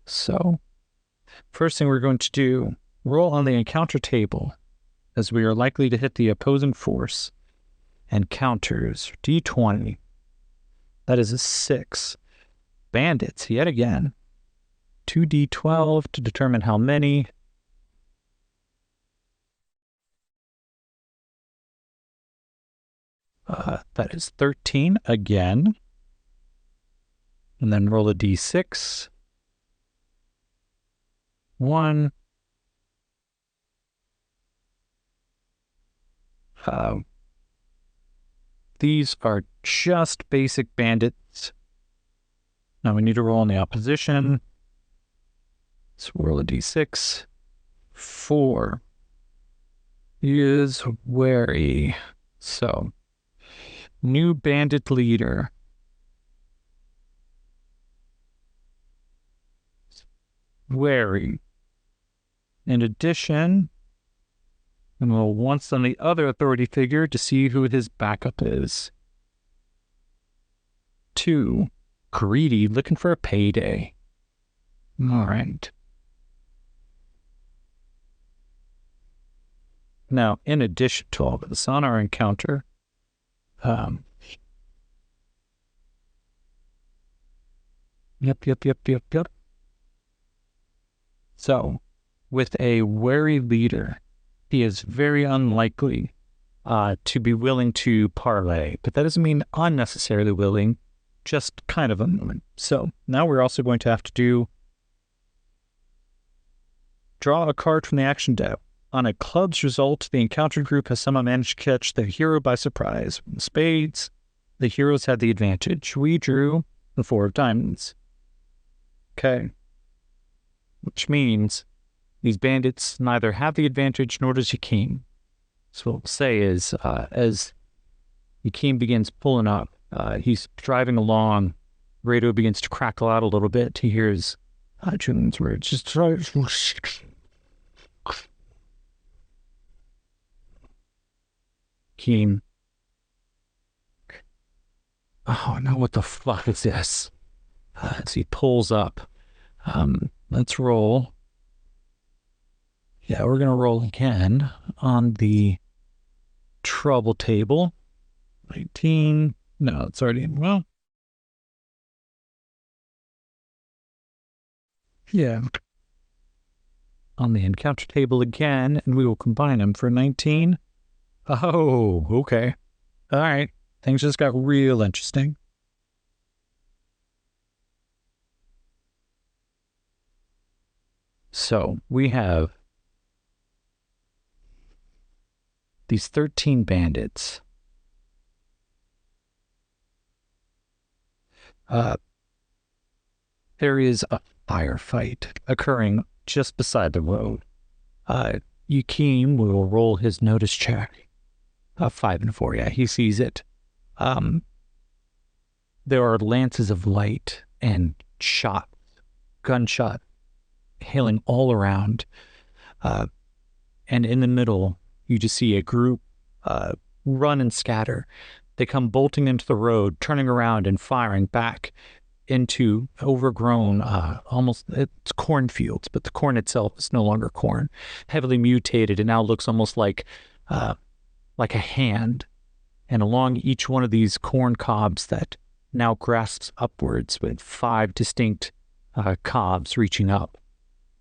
So, first thing we're going to do, roll on the encounter table, as we are likely to hit the opposing force. Encounters, D20. That is a 6. Bandits, yet again. 2d12 to determine how many. That is 13 again. And then roll a d6. 1. These are just basic bandits. Now we need to roll on the opposition. So roll a d6. 4. He is wary. So, new bandit leader. Wary. In addition, and roll once on the other authority figure to see who his backup is. 2. Greedy, looking for a payday. All right. Now, in addition to all this, on our encounter, Yep. So, with a wary leader, he is very unlikely to be willing to parlay, but that doesn't mean unnecessarily willing, just kind of unwilling. So, now we're also going to have to draw a card from the action deck. On a club's result, the encounter group has somehow managed to catch the hero by surprise. From the spades, the heroes had the advantage. We drew the 4 of diamonds. Okay. Which means these bandits neither have the advantage nor does Yakim. So what we'll say is, as Yakim begins pulling up, he's driving along, radio begins to crackle out a little bit. He hears Julian's words. Just try. Yakim. Oh no, what the fuck is this? As he pulls up. Let's roll. Yeah, we're going to roll again on the trouble table. 19. No, it's already, well. Yeah. On the encounter table again, and we will combine them for 19. Oh, okay. All right. Things just got real interesting. So we have these 13 bandits. There is a firefight occurring just beside the road. Yakim will roll his notice check. 5 and 4, yeah, he sees it. There are lances of light and gunshot hailing all around. And in the middle, you just see a group run and scatter. They come bolting into the road, turning around and firing back into overgrown, it's cornfields, but the corn itself is no longer corn, heavily mutated, and now looks almost like a hand. And along each one of these corn cobs that now grasps upwards with 5 distinct cobs reaching up,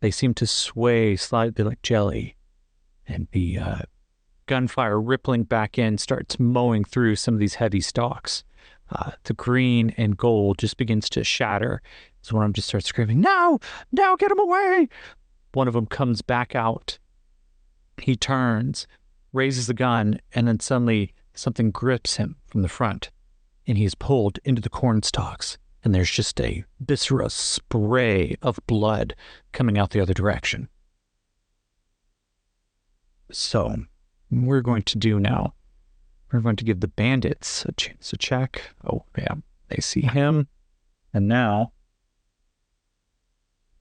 they seem to sway slightly like jelly, and the gunfire rippling back in starts mowing through some of these heavy stalks. The green and gold just begins to shatter. So one of them just starts screaming, "No! No, get him away!" One of them comes back out. He turns, raises the gun, and then suddenly something grips him from the front, and he is pulled into the corn stalks. And there's just a viscerous spray of blood coming out the other direction. So, what we're going to do now, we're going to give the bandits a chance to check. Oh, yeah, they see him. And now,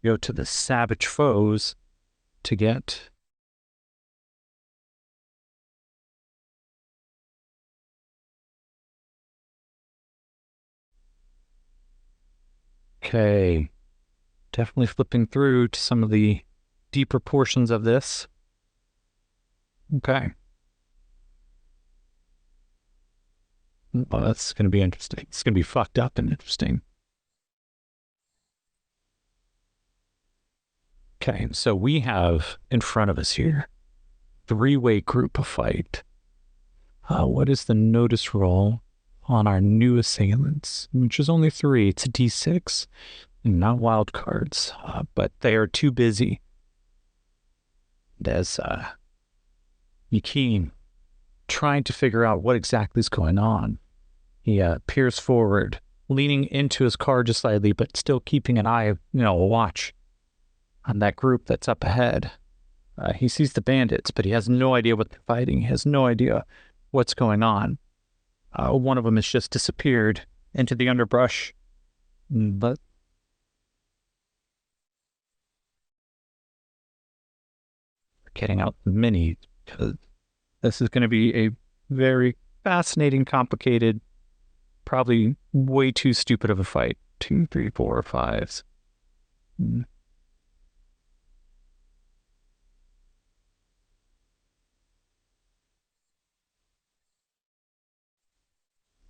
go to the savage foes to get... Okay, definitely flipping through to some of the deeper portions of this. Okay. Well, that's going to be interesting. It's going to be fucked up and interesting. Okay, so we have in front of us here three-way group of fight. What is the notice roll on our new assailants? Which is only 3. It's a D6, not wild cards, but they are too busy. As Yakin trying to figure out what exactly is going on. He peers forward, leaning into his car just slightly, but still keeping an eye, a watch on that group that's up ahead. He sees the bandits, but he has no idea what they're fighting. He has no idea what's going on. One of them has just disappeared into the underbrush, but getting out the minis, because this is going to be a very fascinating, complicated, probably way too stupid of a fight. 2, 3, 4, 5s.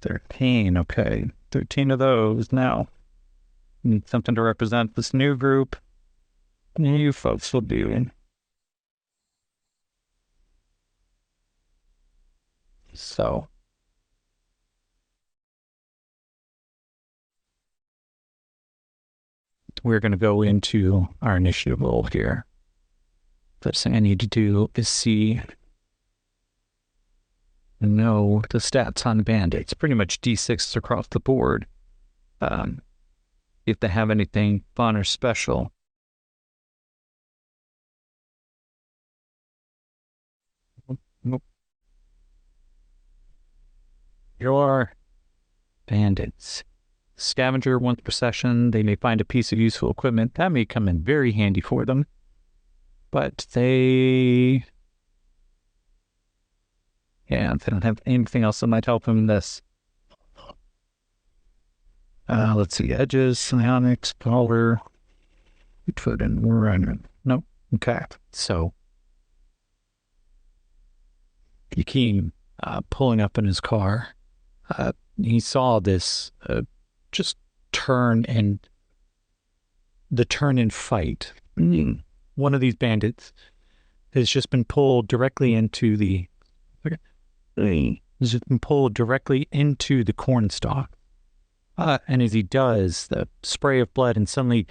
"13, okay. 13 of those now. Need something to represent this new group. You folks will do. So, we're going to go into our initiative roll here. First thing I need to do is see and know the stats on bandits. Pretty much D6s across the board. If they have anything fun or special. Your bandits. Scavenger once per session. They may find a piece of useful equipment. That may come in very handy for them. But they don't have anything else that might help them in this. Let's see. Edges, psionics, color, foot and run. Nope. Okay. So Yakin pulling up in his car. He saw this just turn and the turn in fight. One of these bandits has just been pulled directly into the corn stalk. And as he does, the spray of blood and suddenly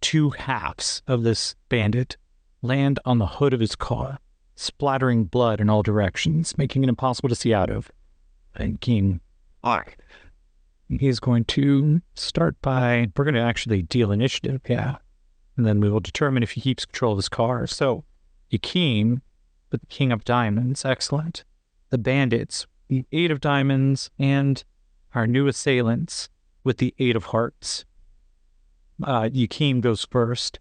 2 halves of this bandit land on the hood of his car, splattering blood in all directions, making it impossible to see out of. And Keen, he's going to start by, we're going to actually deal initiative, and then we will determine if he keeps control of his car. So, Yakin, with the King of Diamonds, excellent. The bandits, the 8 of Diamonds, and our new assailants with the 8 of Hearts. Yakin goes first,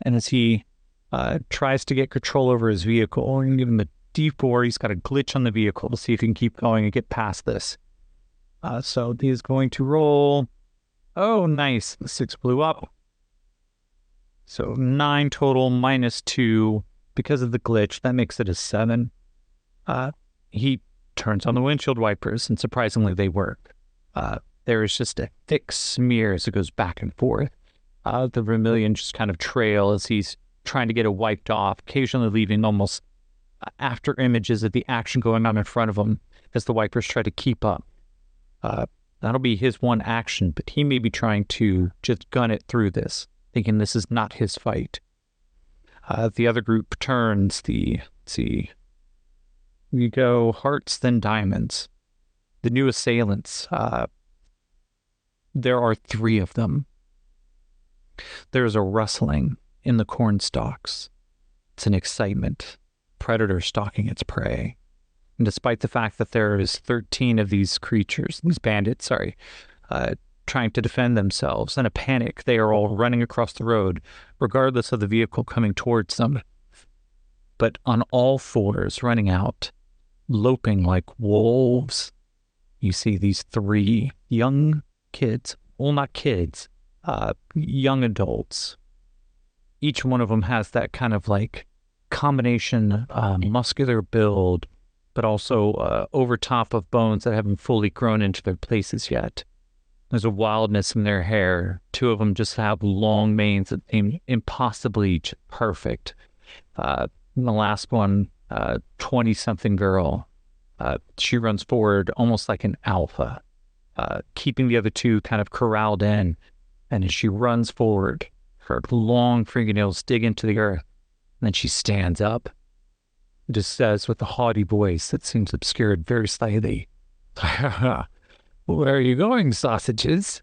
and as he tries to get control over his vehicle, and give him a D4, he's got a glitch on the vehicle to see if he can keep going and get past this. So he is going to roll. Oh, nice. The 6 blew up. So 9 total minus 2 because of the glitch. That makes it a 7. He turns on the windshield wipers, and surprisingly, they work. There is just a thick smear as it goes back and forth. The vermilion just kind of trail as he's trying to get it wiped off, occasionally leaving almost after images of the action going on in front of him as the wipers try to keep up. That'll be his one action, but he may be trying to just gun it through this, thinking this is not his fight. The other group turns let's see, we go Hearts, then Diamonds. The new assailants, there are 3 of them. There's a rustling in the corn stalks. It's an excitement. Predator stalking its prey. And despite the fact that there is 13 of these bandits, trying to defend themselves, in a panic, they are all running across the road, regardless of the vehicle coming towards them. But on all fours, running out, loping like wolves, you see these 3 young kids, well, not kids, young adults, each one of them has that kind of like combination muscular build, but also over top of bones that haven't fully grown into their places yet. There's a wildness in their hair. Two of them just have long manes that seem impossibly perfect. And the last one, 20-something girl, she runs forward almost like an alpha, keeping the other two kind of corralled in. And as she runs forward, her long fingernails dig into the earth. And then she stands up, just says with a haughty voice that seems obscured very slightly, "Where are you going, sausages?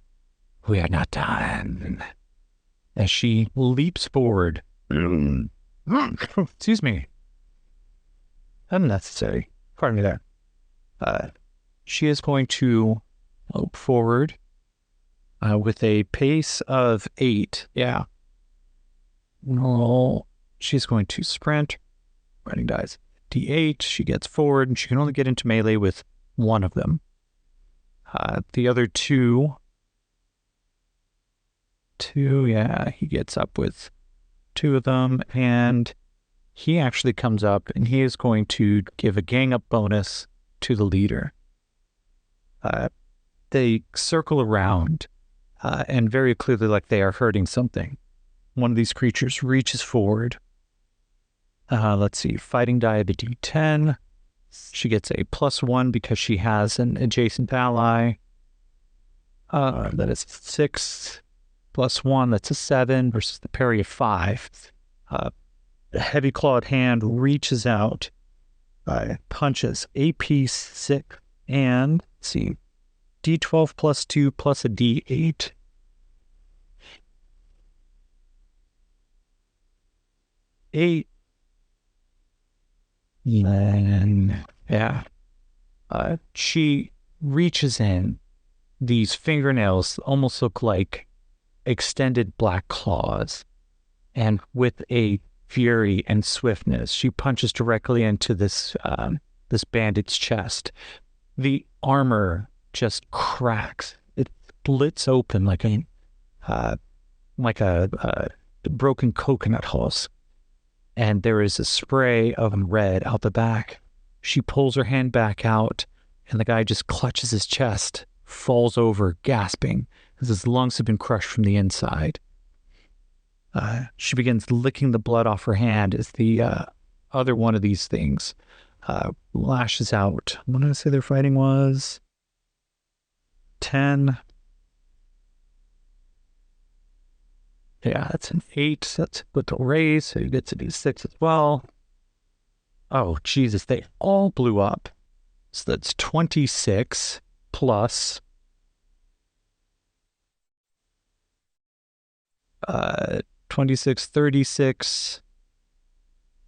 We are not done." As she leaps forward. Excuse me. Unnecessary. Pardon me there. She is going to lope forward with a pace of 8. Yeah. No. She's going to sprint. Running dice. D8. She gets forward, and she can only get into melee with one of them. The other two, yeah, he gets up with two of them, and he actually comes up, and he is going to give a gang up bonus to the leader. They circle around, and very clearly like they are hurting something. One of these creatures reaches forward. Let's see, fighting die of a D10. She gets a +1 because she has an adjacent ally. That is 6 +1. That's a 7 versus the parry of 5. The heavy clawed hand reaches out, punches AP 6, and let's see, D12 +2 plus a D8. Eight. And yeah, she reaches in. These fingernails almost look like extended black claws, and with a fury and swiftness, she punches directly into this bandit's chest. The armor just cracks. It splits open like a broken coconut husk. And there is a spray of red out the back. She pulls her hand back out, and the guy just clutches his chest, falls over, gasping, as his lungs have been crushed from the inside. She begins licking the blood off her hand as the other one of these things lashes out. What did I say their fighting was? 10. Yeah, that's an 8. That's with the raise, so you get to D6 as well. Oh, Jesus, they all blew up. So that's 26 plus 26, 36.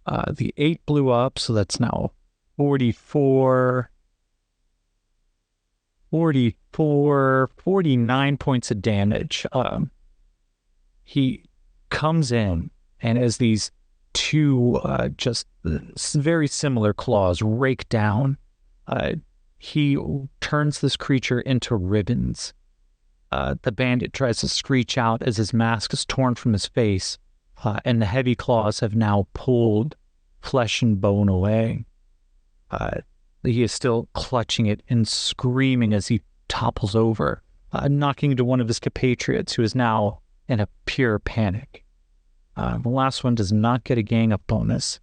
The 8 blew up, so that's now 44, 49 points of damage. He comes in, and as these two just very similar claws rake down, he turns this creature into ribbons. The bandit tries to screech out as his mask is torn from his face, and the heavy claws have now pulled flesh and bone away. He is still clutching it and screaming as he topples over, knocking into one of his compatriots who is now in a pure panic. The last one does not get a gang up bonus.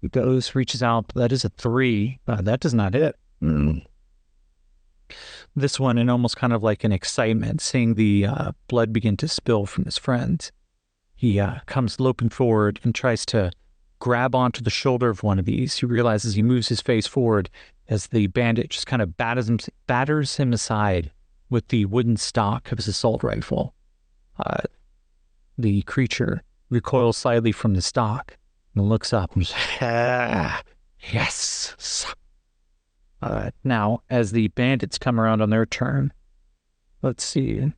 He goes, reaches out. That is a 3. That does not hit. This one, in almost kind of like an excitement, seeing the blood begin to spill from his friends, he comes loping forward and tries to grab onto the shoulder of one of these. He realizes he moves his face forward as the bandit just kind of batters him aside with the wooden stock of his assault rifle. The creature recoils slightly from the stock and looks up and says, yes. Now, as the bandits come around on their turn, let's see.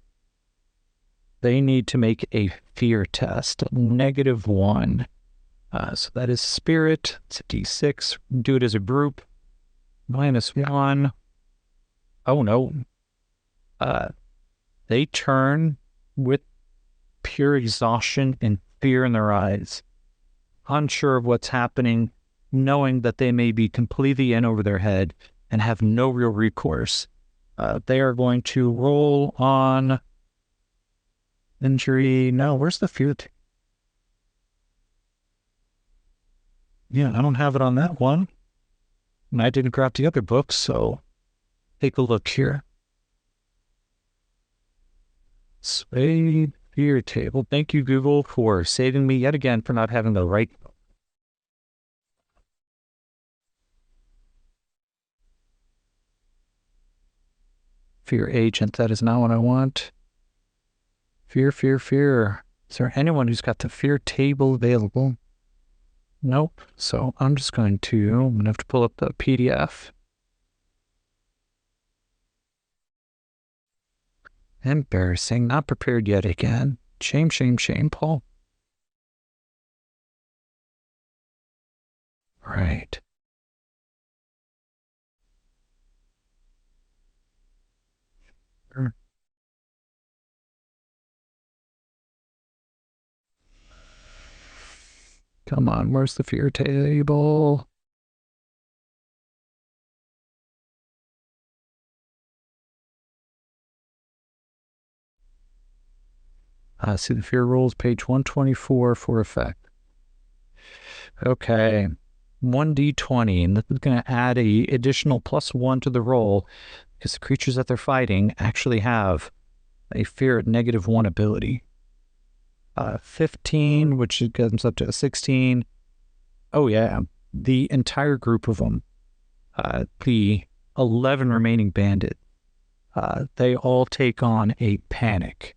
They need to make a fear test, -1. So that is spirit. It's a D6. Do it as a group. -1. Oh, no. They turn with pure exhaustion and fear in their eyes, unsure of what's happening, knowing that they may be completely in over their head and have no real recourse. They are going to roll on injury. No, where's the fear? Yeah, I don't have it on that one. And I didn't grab the other books, so take a look here. Spade fear table. Thank you, Google, for saving me yet again for not having the right. Fear agent. That is not what I want. Fear, fear, fear. Is there anyone who's got the fear table available? Nope. So I'm going to have to pull up the PDF. Embarrassing. Not prepared yet again. Shame, shame, shame, Paul. Right. Come on, where's the fear table? See the fear rules, page 124 for effect. Okay, 1d20, and this is going to add a additional +1 to the roll because the creatures that they're fighting actually have a fear at -1 ability. 15, which comes up to a 16. Oh yeah, the entire group of them, the 11 remaining bandits, they all take on a panic.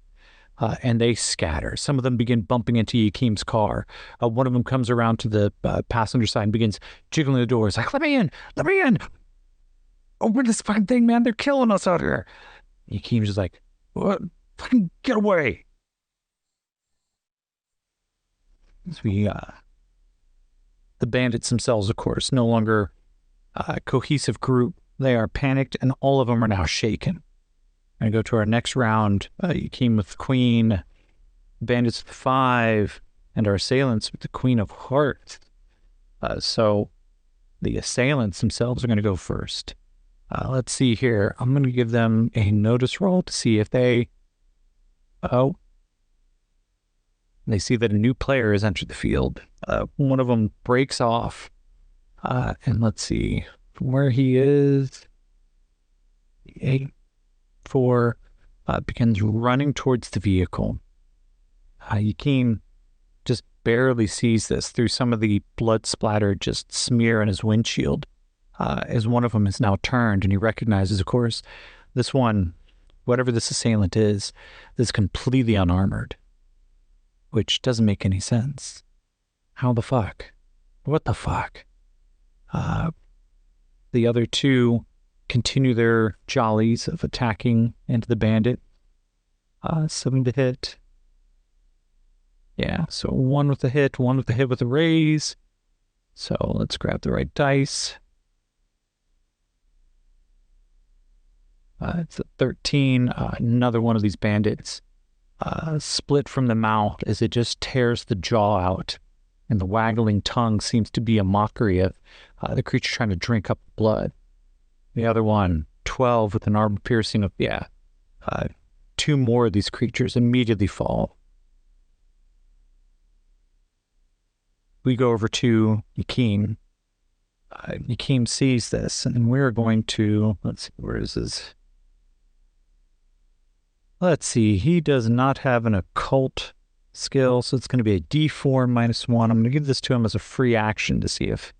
And they scatter. Some of them begin bumping into Yakim's car. One of them comes around to the passenger side and begins jiggling the doors. Like, let me in, let me in. Open this fucking thing, man. They're killing us out here. Yakim's just like, what? Fucking get away. So the bandits themselves, of course, no longer a cohesive group. They are panicked, and all of them are now shaken. And go to our next round. Yakim with the Queen, bandits with 5, and our assailants with the Queen of Hearts. So the assailants themselves are going to go first. Let's see here. I'm going to give them a notice roll to see if they... Oh. They see that a new player has entered the field. One of them breaks off. And let's see. From where he is... 8-4 begins running towards the vehicle. Yakim just barely sees this through some of the blood splatter just smear on his windshield as one of them is now turned, and he recognizes, of course, this one, whatever this assailant is completely unarmored, which doesn't make any sense. How the fuck? What the fuck? The other two continue their jollies of attacking into the bandit. 7 to hit. Yeah, so 1 with the hit, 1 with the hit with a raise. So let's grab the right dice. It's a 13. Another one of these bandits split from the mouth as it just tears the jaw out. And the waggling tongue seems to be a mockery of the creature trying to drink up blood. The other one, 12 with an armor piercing of, 2 more of these creatures immediately fall. We go over to Yakim. Yakim sees this, and we're going to, let's see, where is his? Let's see, he does not have an occult skill, so it's going to be a D4 -1. I'm going to give this to him as a free action to see if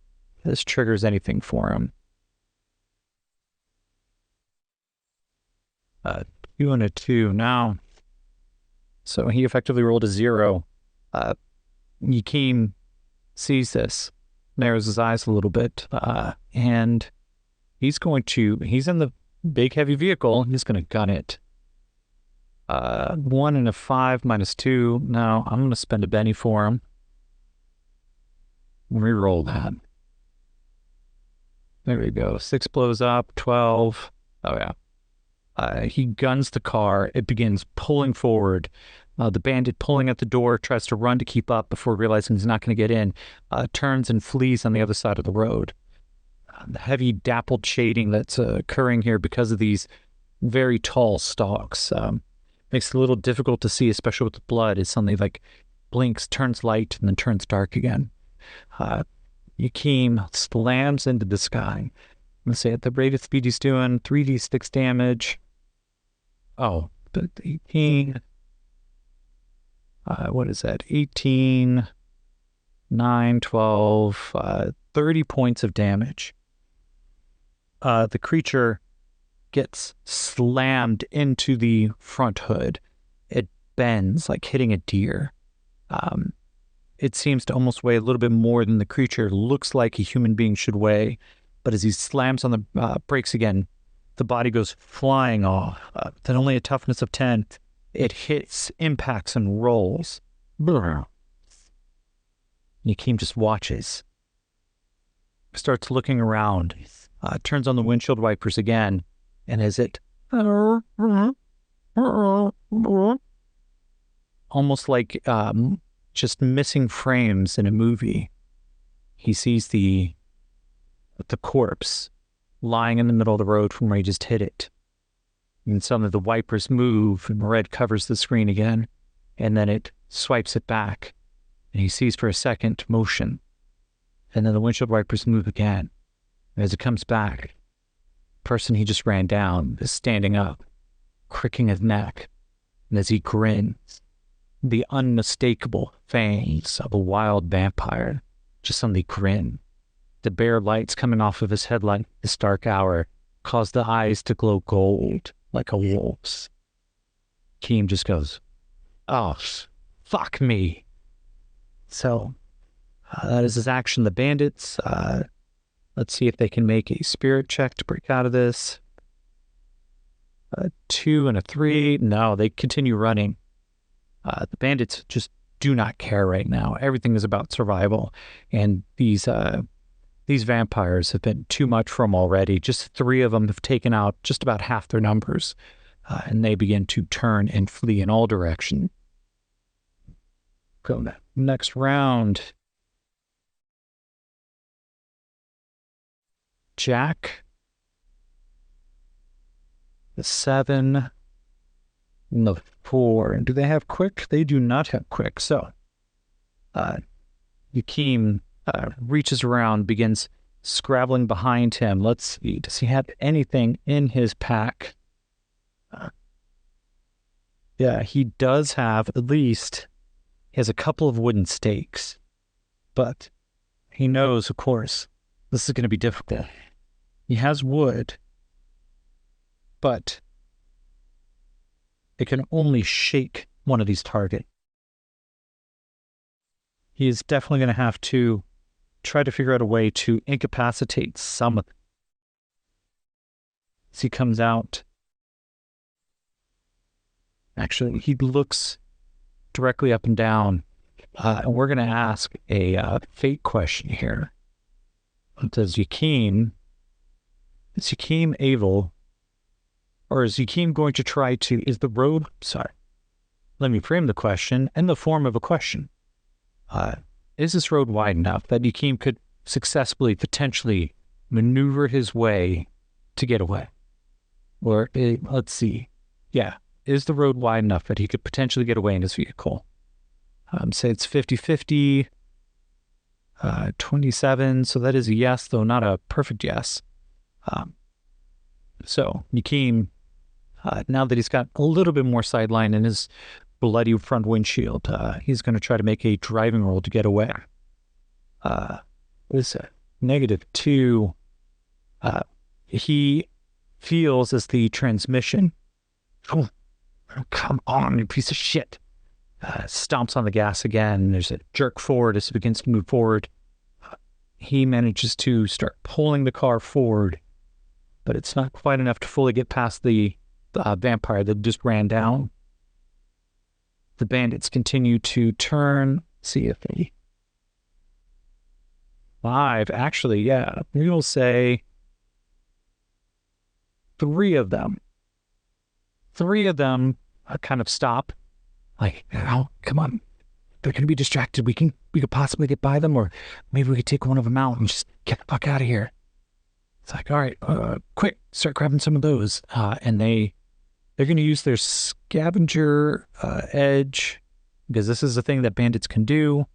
this triggers anything for him. 2 and a 2 now. So he effectively rolled a 0. Yakim sees this, narrows his eyes a little bit, and he's in the big heavy vehicle, he's going to gun it. 1 and a 5 -2. No, I'm going to spend a Benny for him. Reroll that. There we go. 6 blows up, 12. Oh yeah. He guns the car. It begins pulling forward. The bandit pulling at the door tries to run to keep up before realizing he's not going to get in, turns and flees on the other side of the road. The heavy dappled shading that's occurring here because of these very tall stalks makes it a little difficult to see, especially with the blood. It suddenly like blinks, turns light, and then turns dark again. Yakeem slams into the sky. Let's say at the rate of speed he's doing 3d6 damage. Oh, but 18. What is that? 18, 9, 12, 30 points of damage. The creature gets slammed into the front hood. It bends like hitting a deer. It seems to almost weigh a little bit more than the creature looks like a human being should weigh. But as he slams on the brakes again, the body goes flying off. With only a toughness of 10, it hits, impacts, and rolls. Yakeem just watches. Starts looking around. Turns on the windshield wipers again. And as it... almost like just missing frames in a movie, he sees the corpse lying in the middle of the road from where he just hit it. And suddenly the wipers move and red covers the screen again, and then it swipes it back, and he sees for a second motion, and then the windshield wipers move again. And as it comes back, the person he just ran down is standing up, cricking his neck, and as he grins, the unmistakable fangs of a wild vampire just suddenly grin. The bare lights coming off of his headlight this dark hour cause the eyes to glow gold like a wolf's. Yakeem just goes, "Oh, fuck me." So that is his action. The bandits, let's see if they can make a spirit check to break out of this. 2 and a 3. No, they continue running. The bandits just do not care right now. Everything is about survival. And these vampires have been too much for them already. Just 3 of them have taken out just about half their numbers. And they begin to turn and flee in all directions. Go next round. Jack. The 7. And the 4. And do they have quick? They do not have quick. So, Yakeem reaches around, begins scrabbling behind him. Let's see. Does he have anything in his pack? Yeah, he does have at least... He has a couple of wooden stakes. But he knows, of course, this is going to be difficult. He has wood, but it can only shake one of these targets. He is definitely going to have to try to figure out a way to incapacitate some of them. As he comes out, actually, he looks directly up and down, and we're going to ask a fate question here. Is Yakeem able, or is Yakeem going to try to, let me frame the question in the form of a question. Is this road wide enough that Yakeem could successfully, potentially maneuver his way to get away? Or, let's see. Yeah, is the road wide enough that he could potentially get away in his vehicle? Say it's 50-50, 27, so that is a yes, though not a perfect yes. So Yakeem, now that he's got a little bit more sideline in his bloody front windshield, he's going to try to make a driving roll to get away. What is that? -2. He feels as the transmission, oh, come on, you piece of shit, stomps on the gas again. There's a jerk forward as it begins to move forward. He manages to start pulling the car forward, but it's not quite enough to fully get past the vampire that just ran down. The bandits continue to turn. See if they... 5, actually, yeah. We will say 3 of them. 3 of them kind of stop Like, oh, come on. They're going to be distracted. We could possibly get by them, or maybe we could take one of them out and just get the fuck out of here. It's like, all right, quick, start grabbing some of those. And they're going to use their scavenger edge, because this is a thing that bandits can do.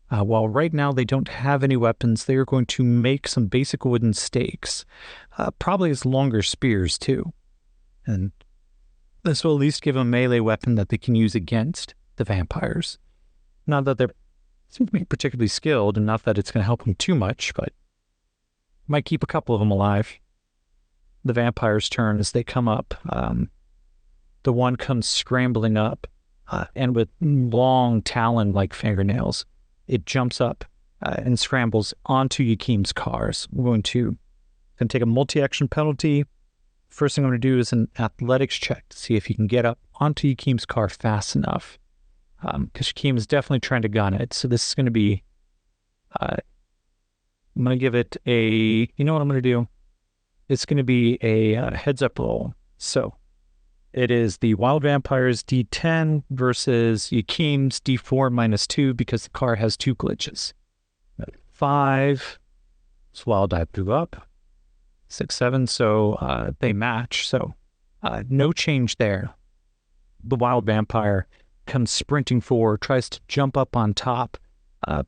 While right now they don't have any weapons, they are going to make some basic wooden stakes, probably as longer spears too. And this will at least give them a melee weapon that they can use against the vampires. Not that they're seem to be particularly skilled, and not that it's going to help them too much, but might keep a couple of them alive. The vampires' turn as they come up. The one comes scrambling up, and with long talon-like fingernails, it jumps up and scrambles onto Yakim's cars. We're going to take a multi-action penalty. First thing I'm going to do is an athletics check to see if he can get up onto Yakim's car fast enough. Because Yakim is definitely trying to gun it. So this is going to be, I'm going to give it a, you know what I'm going to do? It's going to be a heads up roll. So it is the Wild Vampire's D10 versus Yakim's D4 -2, because the car has 2 glitches. 5, so Wild Die blew up. 6, 7, so they match. So no change there. The Wild Vampire comes sprinting forward, tries to jump up on top,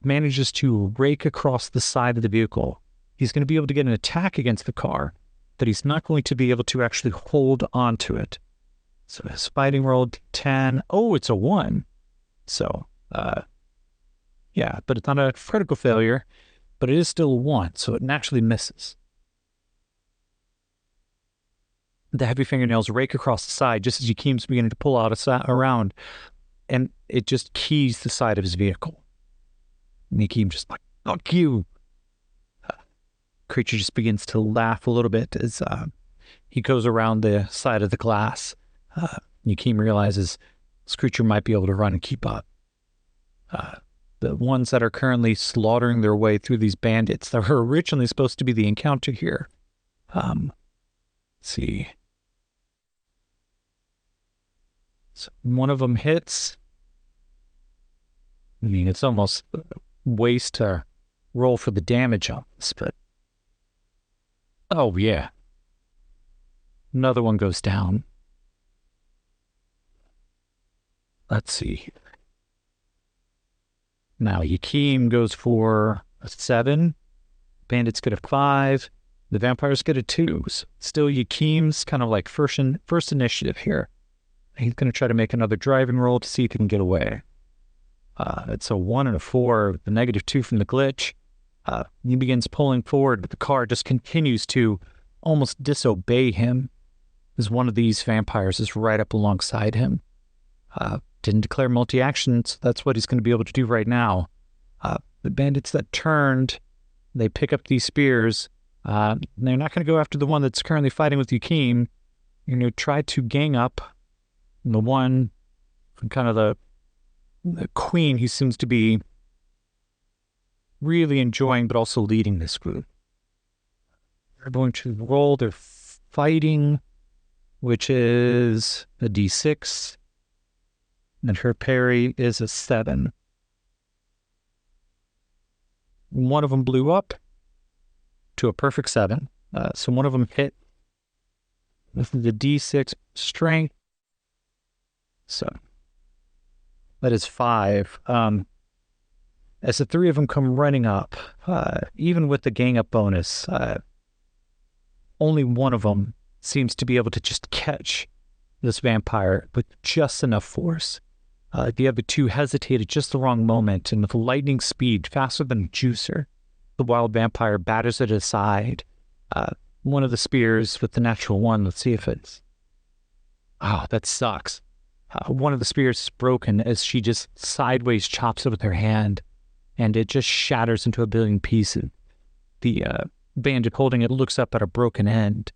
manages to rake across the side of the vehicle. He's going to be able to get an attack against the car, but he's not going to be able to actually hold onto it. So his fighting roll, 10. Oh, it's a 1. So, yeah, but it's not a critical failure, but it is still a 1, so it naturally misses. The heavy fingernails rake across the side just as Yakim's beginning to pull out around, and it just keys the side of his vehicle. And Yakim just like, fuck you. Creature just begins to laugh a little bit as he goes around the side of the glass. Yakim realizes this creature might be able to run and keep up. The ones that are currently slaughtering their way through these bandits that were originally supposed to be the encounter here. Let's see. So one of them hits. I mean, it's almost waste to roll for the damage on this, but oh yeah. Another one goes down. Let's see. Now Yakim goes for a 7. Bandits get a 5. The vampires get a 2. Still Yakim's kind of like first initiative here. He's going to try to make another driving roll to see if he can get away. It's a 1 and a 4, the -2 from the glitch. He begins pulling forward, but the car just continues to almost disobey him as one of these vampires is right up alongside him. Didn't declare multi-action, so that's what he's going to be able to do right now. The bandits that turned, they pick up these spears. They're not going to go after the one that's currently fighting with Yakim. You're going to try to gang up the one from kind of the queen he seems to be really enjoying, but also leading this group. They're going to roll their fighting, which is a D6, and her parry is a 7. One of them blew up to a perfect 7. So one of them hit with the D6 strength. So that is 5. As the 3 of them come running up, even with the gang up bonus, only one of them seems to be able to just catch this vampire with just enough force. The other 2 hesitate at just the wrong moment, and with lightning speed, faster than a juicer, the wild vampire batters it aside. One of the spears with the natural 1, let's see if it's... Oh, that sucks. One of the spears is broken as she just sideways chops it with her hand, and it just shatters into a billion pieces. The bandit holding it looks up at a broken end.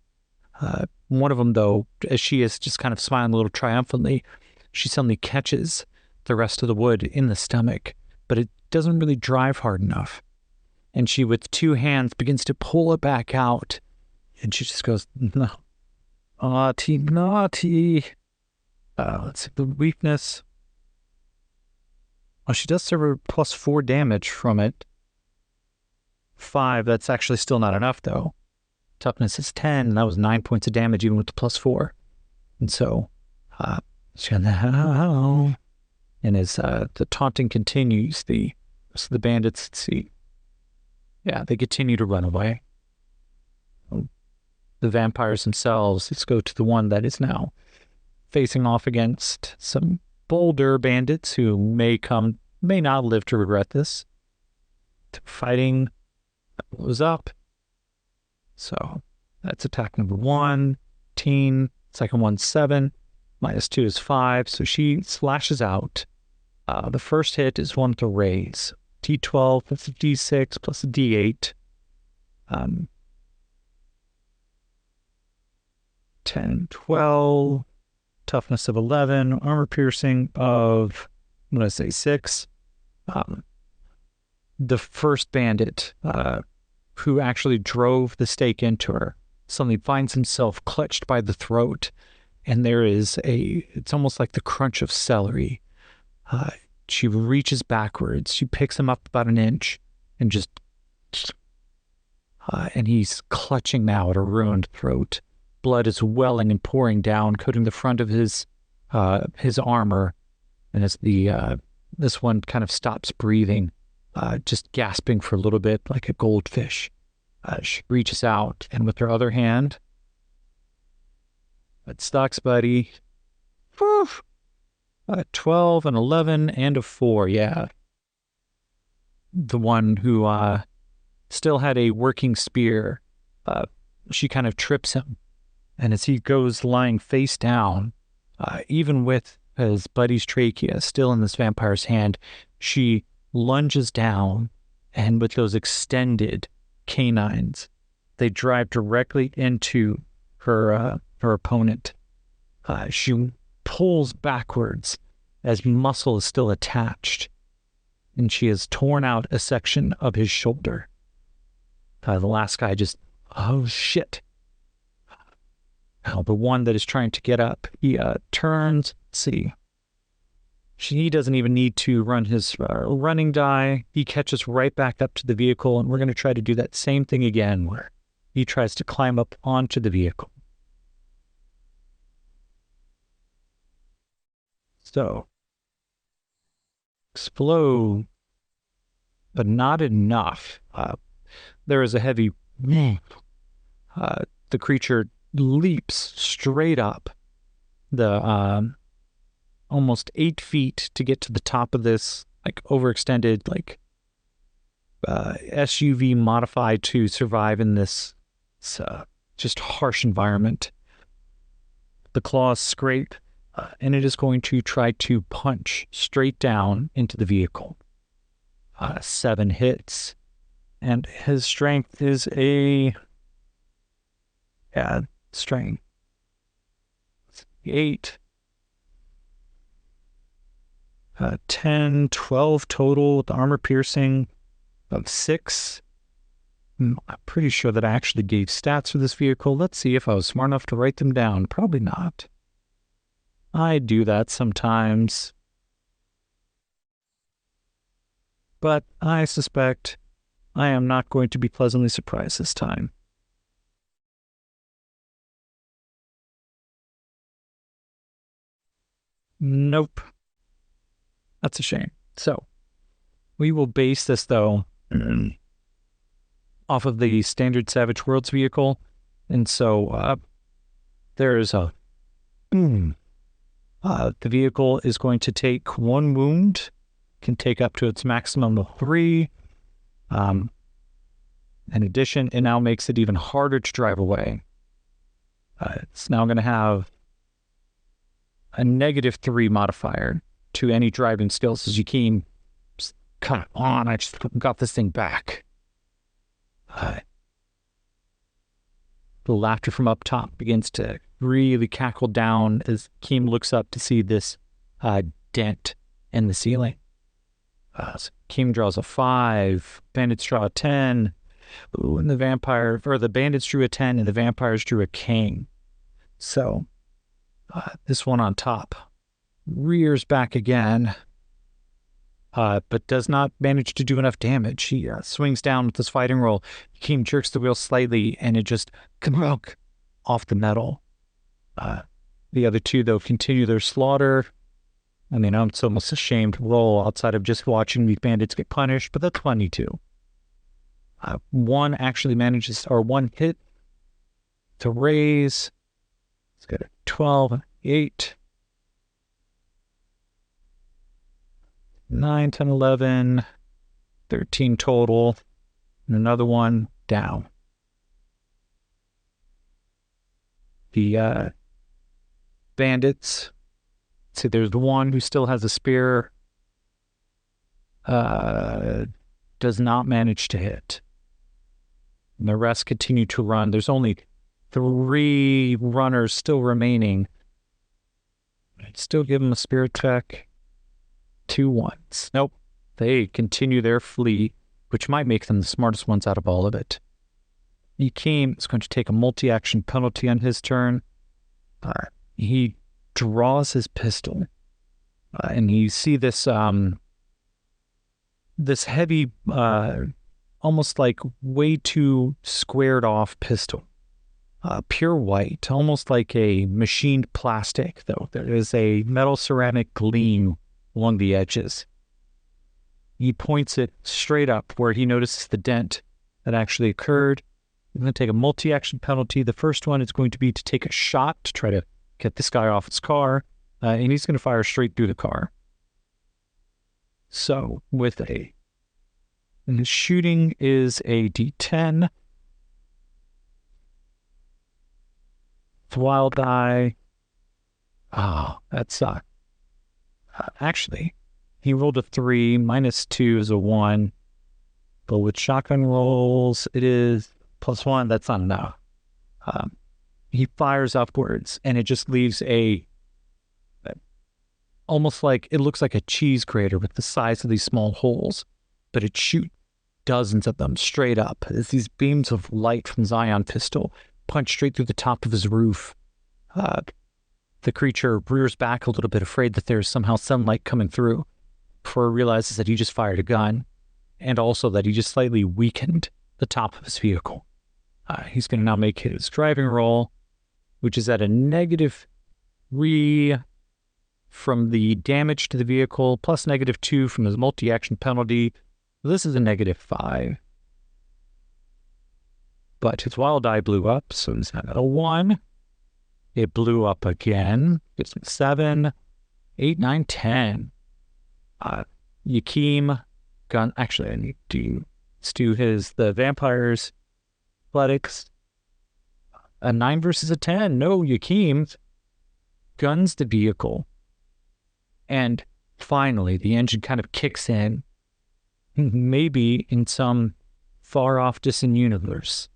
One of them, though, as she is just kind of smiling a little triumphantly, she suddenly catches the rest of the wood in the stomach, but it doesn't really drive hard enough. And she, with 2 hands, begins to pull it back out, and she just goes, no, naughty, naughty. Let's see, the weakness Oh, she does suffer +4 damage from it. 5, that's actually still not enough, though. Toughness is 10, and that was 9 points of damage, even with the +4. And so, she got the and as the taunting continues, the bandits, let's see, yeah, they continue to run away. The vampires themselves, let's go to the one that is now facing off against some bolder bandits who may not live to regret this. Fighting was up. So that's attack number 1, 18. Second one's 7. -2 is 5. So she slashes out. The first hit is one to raise. D12 plus a D6 plus a D8. 10, 12. Toughness of 11. Armor piercing of, I'm going to say 6. The first bandit, who actually drove the stake into her, suddenly finds himself clutched by the throat, and it's almost like the crunch of celery. She reaches backwards, she picks him up about an inch, and and he's clutching now at her ruined throat. Blood is welling and pouring down, coating the front of his armor, and as this one kind of stops breathing, just gasping for a little bit like a goldfish. She reaches out, and with her other hand, it sucks, buddy. Whew. 12, an 11, and a 4, yeah. The one who still had a working spear, she kind of trips him, and as he goes lying face down, even with his buddy's trachea still in this vampire's hand, she lunges down, and with those extended canines, they drive directly into her opponent. She pulls backwards as muscle is still attached, and she has torn out a section of his shoulder. The last guy just, oh shit. Now, the one that is trying to get up, he turns, let's see. He doesn't even need to run his running die. He catches right back up to the vehicle, and we're going to try to do that same thing again, where he tries to climb up onto the vehicle. So, explode, but not enough. There is a heavy, the creature leaps straight up the almost 8 feet to get to the top of this like overextended SUV modified to survive in this just harsh environment. The claws scrape, and it is going to try to punch straight down into the vehicle. 7 hits, and his strength is strength 8. 10, 12 total with the armor piercing of 6. I'm pretty sure that I actually gave stats for this vehicle. Let's see if I was smart enough to write them down. Probably not. I do that sometimes. But I suspect I am not going to be pleasantly surprised this time. Nope. That's a shame. So, we will base this, though, off of the standard Savage Worlds vehicle. And so, there's a... the vehicle is going to take 1 wound, can take up to its maximum of 3. In addition, it now makes it even harder to drive away. It's now going to have a -3 modifier to any driving skills as you came. Come on, I just got this thing back. The laughter from up top begins to really cackle down as Keem looks up to see this dent in the ceiling. So Keem draws a 5, bandits draw a 10, and the bandits drew a 10, and the vampires drew a king. So this one on top rears back again, but does not manage to do enough damage. He swings down with his fighting roll. Yakeem jerks the wheel slightly, and it just off the metal. The other two, though, continue their slaughter. I mean, I'm almost ashamed to roll outside of just watching these bandits get punished, but that's funny too. One actually manages, or one hit to raise. It's got a 12, 8, 9, 10, 11, 13 total, and another one down. The bandits, see, there's the one who still has a spear, does not manage to hit. And the rest continue to run. There's only 3 runners still remaining. I'd still give them a spirit check. 2 ones. Nope. They continue their flee, which might make them the smartest ones out of all of it. Yakeem is going to take a multi-action penalty on his turn. He draws his pistol, and you see this this heavy, almost like way too squared off pistol, pure white, almost like a machined plastic, though there is a metal ceramic gleam along the edges. He points it straight up where he notices the dent that actually occurred. He's going to take a multi-action penalty. The first one is going to be to take a shot to try to get this guy off his car, and he's going to fire straight through the car. So, and his shooting is a D10. It's a wild die. That's actually, he rolled a 3, -2 is a 1. But with shotgun rolls, it is +1. That's not enough. He fires upwards, and it just leaves almost like, it looks like a cheese grater with the size of these small holes, but it shoots dozens of them straight up as these beams of light from Zion pistol punch straight through the top of his roof. The creature rears back a little bit, afraid that there's somehow sunlight coming through, before he realizes that he just fired a gun, and also that he just slightly weakened the top of his vehicle. He's going to now make his driving roll, which is at a -3 from the damage to the vehicle, plus -2 from his multi-action penalty. This is a -5. But his wild die blew up, so it's not a 1. It blew up again. It's 7, 8, 9, 10. Yakeem gun. Actually, I need to do the vampires athletics. A 9 versus a 10. No, Yakeem guns the vehicle. And finally, the engine kind of kicks in. Maybe in some far-off distant universe,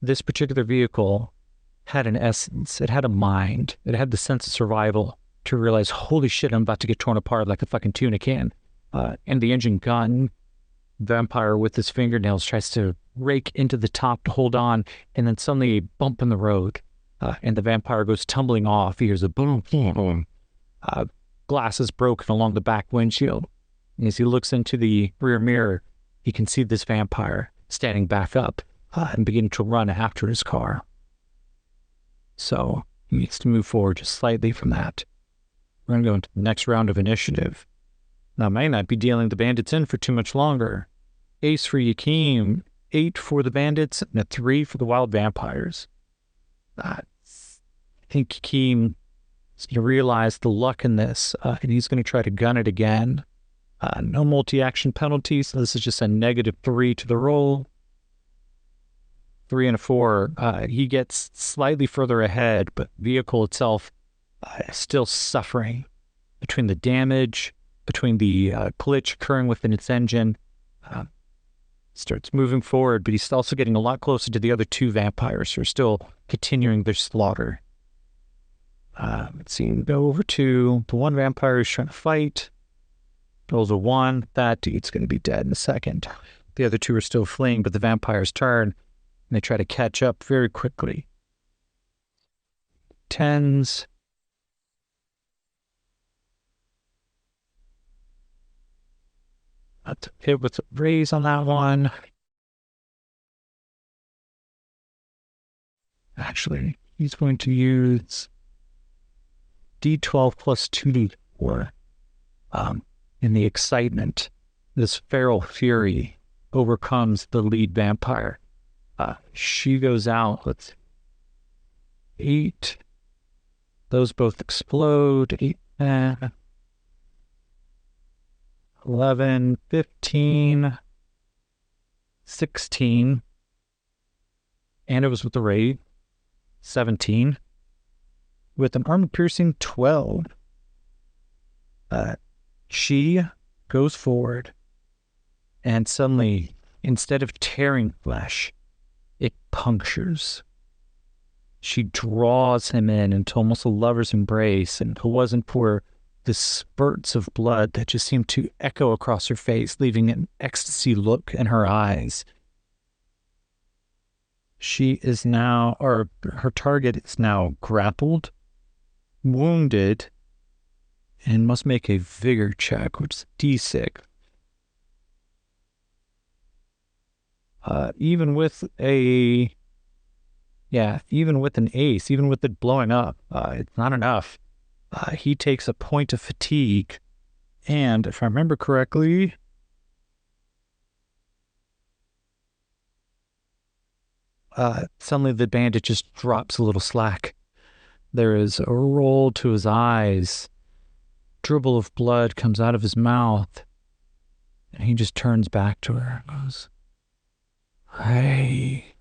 this particular vehicle had an essence. It had a mind. It had the sense of survival to realize, holy shit, I'm about to get torn apart like a fucking tuna can. And the engine gun, vampire with his fingernails tries to rake into the top to hold on, and then suddenly a bump in the road, and the vampire goes tumbling off. He hears a boom, boom. Glass is broken along the back windshield. And as he looks into the rear mirror, he can see this vampire standing back up and beginning to run after his car. So he needs to move forward just slightly from that. We're going to go into the next round of initiative. Now, I may not be dealing the bandits in for too much longer. Ace for Yakeem, 8 for the bandits, and a 3 for the wild vampires. I think Yakeem is going to realize the luck in this, and he's going to try to gun it again. No multi-action penalty, so this is just a -3 to the roll. 3 and a 4. He gets slightly further ahead, but vehicle itself is still suffering between the damage, between the glitch occurring within its engine. Starts moving forward, but he's also getting a lot closer to the other 2 vampires who are still continuing their slaughter. Let's see, go over to the one vampire who's trying to fight. Rolls a 1. That dude's going to be dead in a second. The other 2 are still fleeing, but the vampires turn, and they try to catch up very quickly. 10s. Let's hit with a raise on that one. Actually, he's going to use D12 plus 2D4. In the excitement, this feral fury overcomes the lead vampire. She goes out with 8. Those both explode. 8, 11, 15, 16. And it was with the raid. 17. With an armor-piercing 12. She goes forward, and suddenly, instead of tearing flesh, it punctures. She draws him in into almost a lover's embrace, and if it wasn't for the spurts of blood that just seemed to echo across her face, leaving an ecstasy look in her eyes, she is now, or her target is now grappled, wounded, and must make a vigor check, which is D6. Even with an ace, even with it blowing up, it's not enough. He takes a point of fatigue, and if I remember correctly, suddenly the bandit just drops a little slack. There is a roll to his eyes. Dribble of blood comes out of his mouth, and he just turns back to her and goes, "Hey,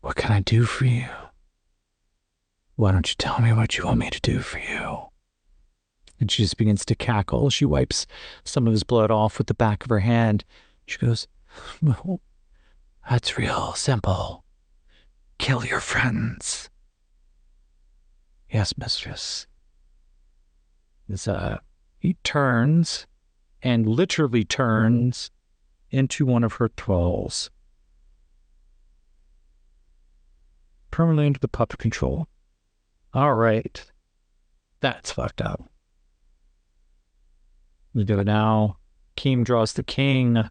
what can I do for you? Why don't you tell me what you want me to do for you?" And she just begins to cackle. She wipes some of his blood off with the back of her hand. She goes, "Well, that's real simple. Kill your friends." "Yes, mistress." He turns, and literally turns, into one of her thralls. Permanently into the puppet control. All right. That's fucked up. We go now. Keem draws the king.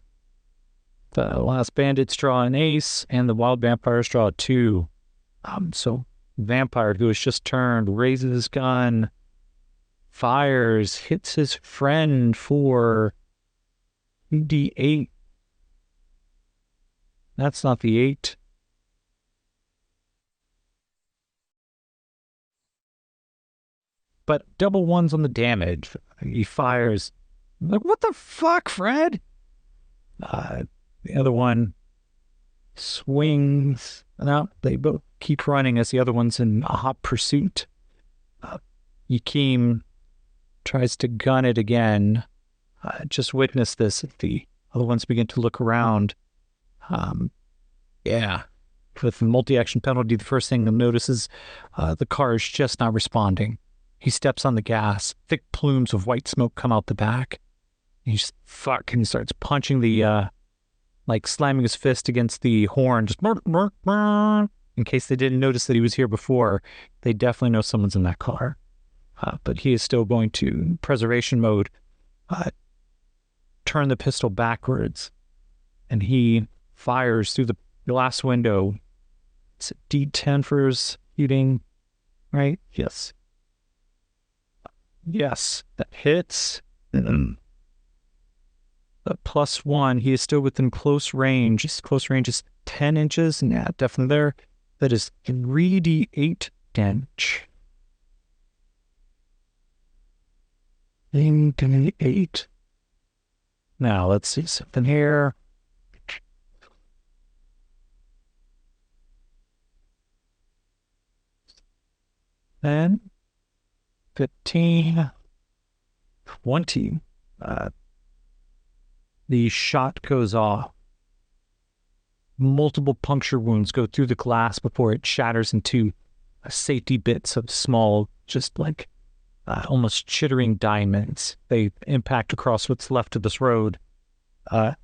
The last bandits draw an ace, and the wild vampires draw a 2. So vampire, who has just turned, raises his gun, fires, hits his friend for D8. That's not the 8. But double ones on the damage. He fires. I'm like, what the fuck, Fred? The other one swings. No, they both keep running as the other one's in hot pursuit. Yakeem tries to gun it again. Just witness this. The other ones begin to look around. With the multi-action penalty, the first thing they'll notice is the car is just not responding. He steps on the gas. Thick plumes of white smoke come out the back. He just fucking starts punching the, slamming his fist against the horn. Just in case they didn't notice that he was here before, they definitely know someone's in that car. But he is still going to preservation mode, turn the pistol backwards, and he fires through the glass window. It's a D10 for his shooting, right? Yes. Yes, that hits. The +1, he is still within close range. His close range is 10 inches. Yeah, definitely there. That is 3d8 damage. 8. Now, let's see something here. Then 15, 20. The shot goes off. Multiple puncture wounds go through the glass before it shatters into safety bits of small, just like almost chittering diamonds. They impact across what's left of this road.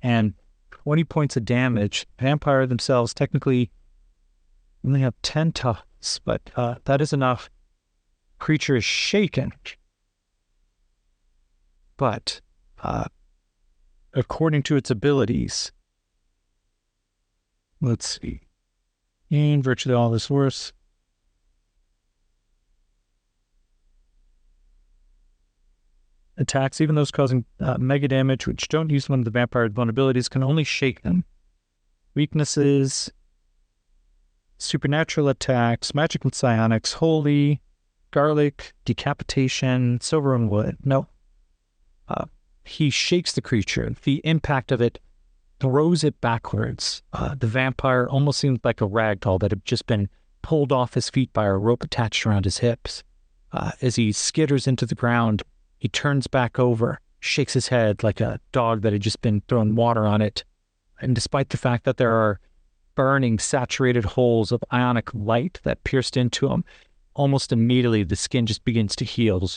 And 20 points of damage. Vampire themselves technically only have 10 toughs, but that is enough. Creature is shaken. But according to its abilities. Let's see. And virtually all this worse. Attacks, even those causing mega damage, which don't use one of the vampire's vulnerabilities, can only shake them. Weaknesses: supernatural attacks, magic and psionics, holy, garlic, decapitation, silver and wood. No. He shakes the creature. The impact of it throws it backwards. The vampire almost seems like a ragdoll that had just been pulled off his feet by a rope attached around his hips. As he skitters into the ground, he turns back over, shakes his head like a dog that had just been thrown water on it. And despite the fact that there are burning, saturated holes of ionic light that pierced into him, almost immediately the skin just begins to heal.